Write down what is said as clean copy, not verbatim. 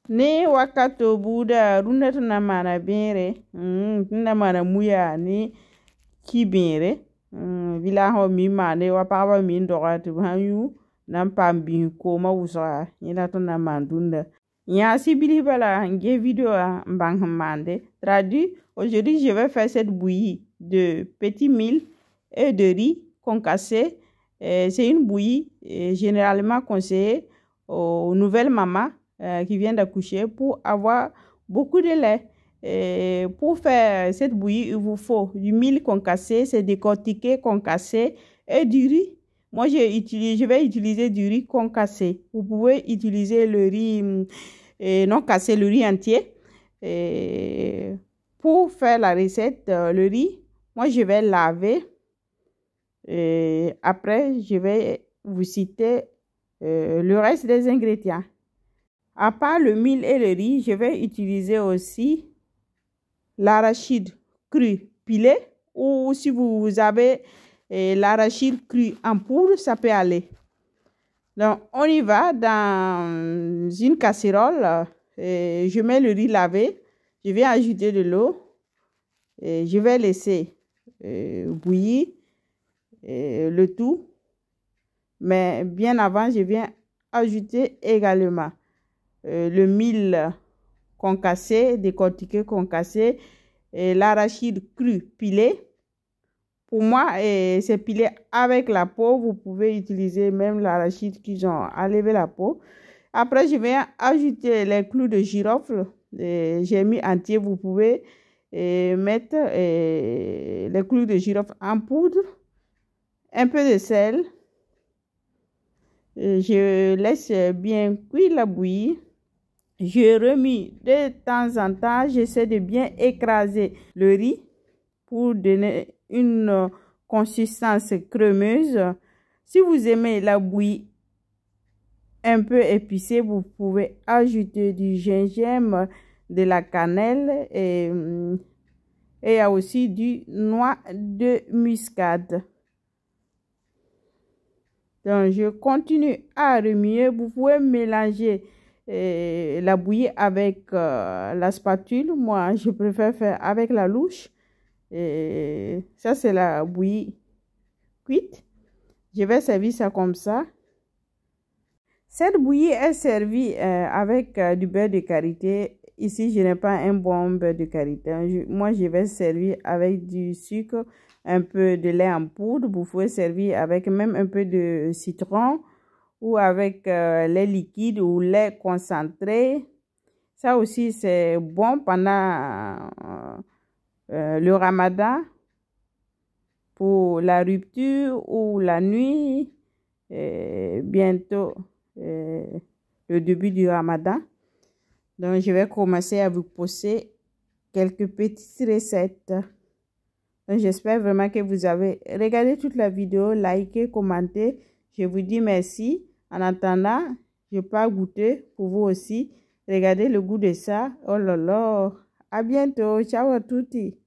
Ni wakato buda runda tuna mana bere tuna mana muya ni kibere vila ho mi mane wa pa mi ndoga tu hanyu nan pambi ko ma wusa ina tuna mandunda ya sibili bala nge vidéo mbang mande traduit. Aujourd'hui je vais faire cette bouillie de petits mil et de riz concassé. C'est une bouillie généralement conseillée aux nouvelles mamans qui viennent d'accoucher pour avoir beaucoup de lait. Et pour faire cette bouillie, il vous faut du mil concassé, c'est décortiqué, concassé, et du riz. Moi, je vais utiliser du riz concassé. Vous pouvez utiliser le riz non cassé, le riz entier. Et pour faire la recette, le riz, moi, je vais laver. Et après, je vais vous citer le reste des ingrédients. À part le mil et le riz, je vais utiliser aussi l'arachide cru pilé, ou si vous avez l'arachide cru en poudre, ça peut aller. Donc, on y va dans une casserole. Je mets le riz lavé. Je vais ajouter de l'eau. Je vais laisser bouillir le tout. Mais bien avant, je viens ajouter également le mil concassé, décortiqué, concassé, et l'arachide cru pilé. Pour moi, c'est pilé avec la peau. Vous pouvez utiliser même l'arachide qu'ils ont enlevé la peau. Après, je vais ajouter les clous de girofle. J'ai mis entier. Vous pouvez mettre les clous de girofle en poudre. Un peu de sel. Je laisse bien cuire la bouillie. Je remue de temps en temps. J'essaie de bien écraser le riz pour donner une consistance crémeuse. Si vous aimez la bouillie un peu épicée, vous pouvez ajouter du gingembre, de la cannelle et il y a aussi du noix de muscade. Donc, je continue à remuer. Vous pouvez mélanger la bouillie avec la spatule. Moi, je préfère faire avec la louche. Et ça, c'est la bouillie cuite. Je vais servir ça comme ça. Cette bouillie est servie avec du beurre de karité. Ici, je n'ai pas un bon beurre de karité. Moi, je vais servir avec du sucre, un peu de lait en poudre. Vous pouvez servir avec même un peu de citron ou avec lait liquide ou lait concentré. Ça aussi, c'est bon pendant le ramadan, pour la rupture ou la nuit, bientôt le début du ramadan. Donc, je vais commencer à vous poser quelques petites recettes. Donc, j'espère vraiment que vous avez regardé toute la vidéo, liké, commenté. Je vous dis merci. En attendant, je peux goûter pour vous aussi. Regardez le goût de ça. Oh là là. À bientôt. Ciao à tutti.